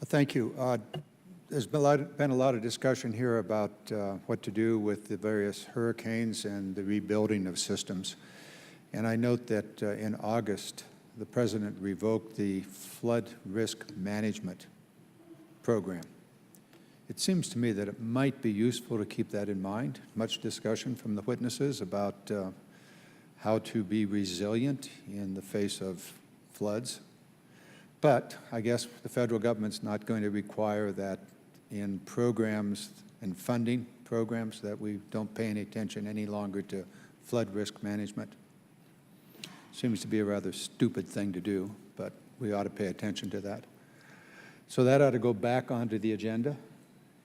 Thank you. There's been a lot of discussion here about what to do with the various hurricanes and the rebuilding of systems. And I note that in August, the President revoked the flood risk management program. It seems to me that it might be useful to keep that in mind. Much discussion from the witnesses about how to be resilient in the face of floods. But I guess the federal government's not going to require that in programs and funding programs that we don't pay any attention any longer to flood risk management. Seems to be a rather stupid thing to do, but we ought to pay attention to that. So that ought to go back onto the agenda.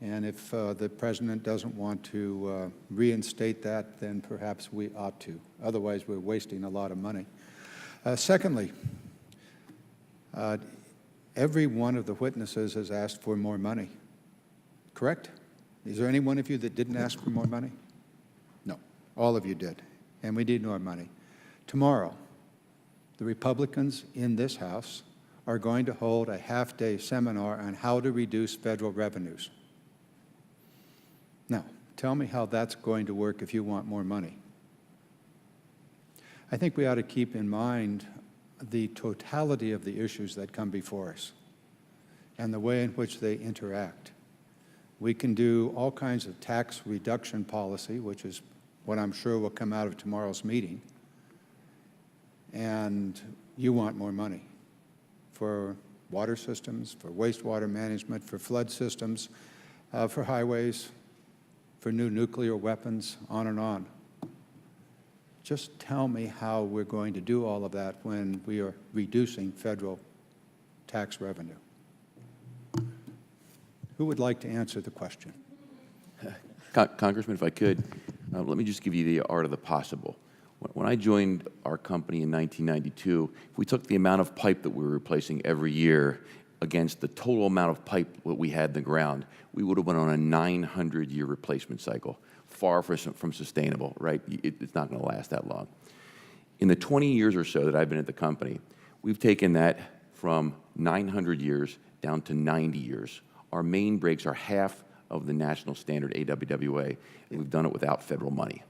And if the President doesn't want to reinstate that, then perhaps we ought to. Otherwise, we're wasting a lot of money. Secondly, every one of the witnesses has asked for more money. Correct? Is there any one of you that didn't ask for more money? No, all of you did, and we need more money. Tomorrow, the Republicans in this House are going to hold a half-day seminar on how to reduce federal revenues. Now, tell me how that's going to work if you want more money. I think we ought to keep in mind the totality of the issues that come before us and the way in which they interact. We can do all kinds of tax reduction policy, which is what I'm sure will come out of tomorrow's meeting, and you want more money for water systems, for wastewater management, for flood systems, for highways, for new nuclear weapons, on and on. Just tell me how we're going to do all of that when we are reducing federal tax revenue. Who would like to answer the question? Congressman, if I could, let me just give you the art of the possible. When I joined our company in 1992, if we took the amount of pipe that we were replacing every year against the total amount of pipe that we had in the ground, we would have went on a 900-year replacement cycle. Far from sustainable, right? It's not going to last that long. In the 20 years or so that I've been at the company, we've taken that from 900 years down to 90 years. Our main breaks are half of the national standard AWWA, and we've done it without federal money.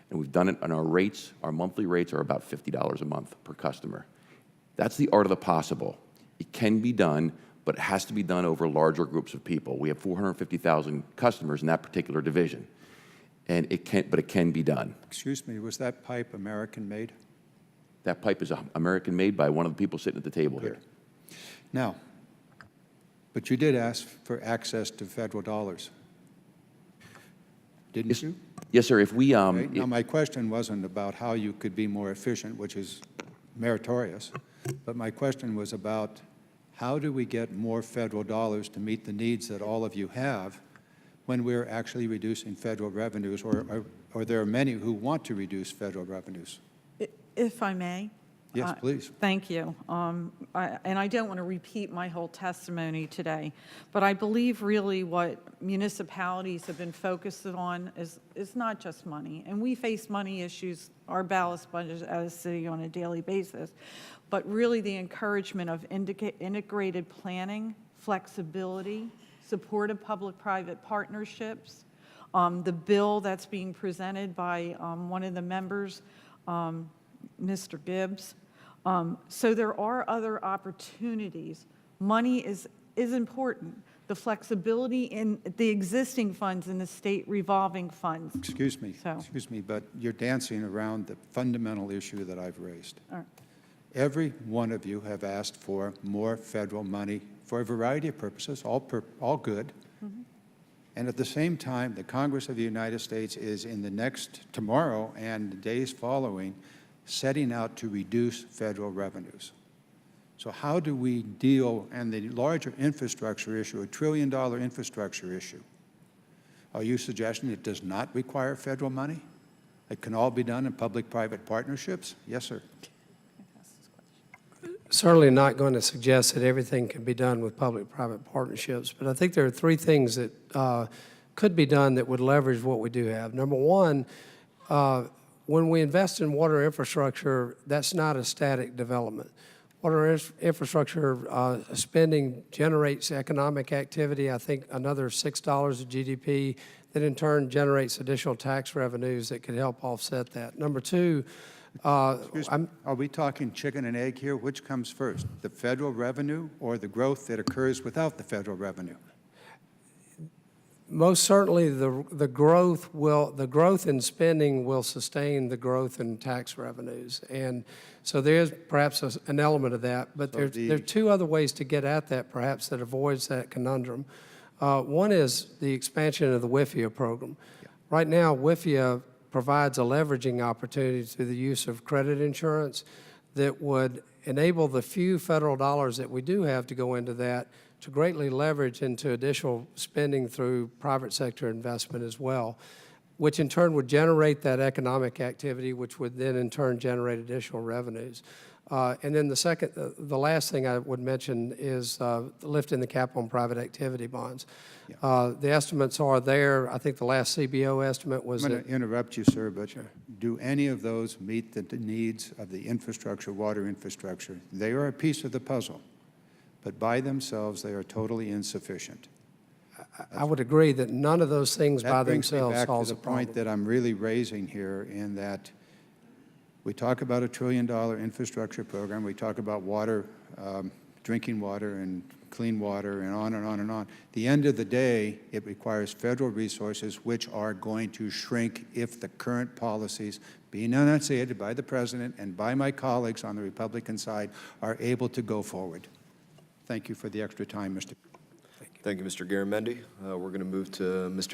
And we've done it on our rates. Our monthly rates are about $50 a month per customer. That's the art of the possible. It can be done, but it has to be done over larger groups of people. We have 450,000 customers in that particular division. And it can be done. Excuse me, was that pipe American-made? That pipe is American-made by one of the people sitting at the table here. Now, but you did ask for access to federal dollars, didn't you? Yes, sir. If we okay. Now, my question wasn't about how you could be more efficient, which is meritorious, but my question was about how do we get more federal dollars to meet the needs that all of you have when we're actually reducing federal revenues, or there are many who want to reduce federal revenues? If I may. Yes, please. Thank you. And I don't want to repeat my whole testimony today, but I believe really what municipalities have been focused on is not just money. And we face money issues, our balanced budget as a city on a daily basis, but really the encouragement of integrated planning, flexibility, support of public-private partnerships, the bill that's being presented by one of the members, Mr. Gibbs. So there are other opportunities. Money is important. The flexibility in the existing funds and the state revolving funds. Excuse me, but you're dancing around the fundamental issue that I've raised. All right. Every one of you have asked for more federal money for a variety of purposes, all good. Mm-hmm. And at the same time, the Congress of the United States is in tomorrow and the days following, setting out to reduce federal revenues. So how do we deal, and the larger infrastructure issue, $1 trillion infrastructure issue, are you suggesting it does not require federal money? It can all be done in public-private partnerships? Yes, sir. Certainly not going to suggest that everything can be done with public-private partnerships, but I think there are three things that could be done that would leverage what we do have. Number one, when we invest in water infrastructure, that's not a static development. Water infrastructure spending generates economic activity, I think another $6 of GDP, that in turn generates additional tax revenues that could help offset that. Number two, Excuse me, are we talking chicken and egg here? Which comes first, the federal revenue or the growth that occurs without the federal revenue? most certainly the growth in spending will sustain the growth in tax revenues. And so there's perhaps an element of that, but So there are two other ways to get at that perhaps that avoids that conundrum. One is the expansion of the WIFIA program. Yeah. Right now, WIFIA provides a leveraging opportunity through the use of credit insurance that would enable the few federal dollars that we do have to go into that to greatly leverage into additional spending through private sector investment as well, which in turn would generate that economic activity, which would then in turn generate additional revenues. And then the last thing I would mention is lifting the cap on private activity bonds. Yeah. The estimates are there. I think the last CBO estimate was I'm going that. to interrupt you, sir, but do any of those meet the needs of the infrastructure, water infrastructure? They are a piece of the puzzle, but by themselves, they are totally insufficient. I would agree that none of those things by That brings me themselves back to solves the the problem. point that I'm really raising here, in that we talk about $1 trillion infrastructure program, we talk about water, drinking water and clean water, and on and on and on. At the end of the day, it requires federal resources, which are going to shrink if the current policies being enunciated by the President and by my colleagues on the Republican side are able to go forward. Thank you for the extra time, Mr. Thank you, Mr. Garamendi. We're going to move to Mr.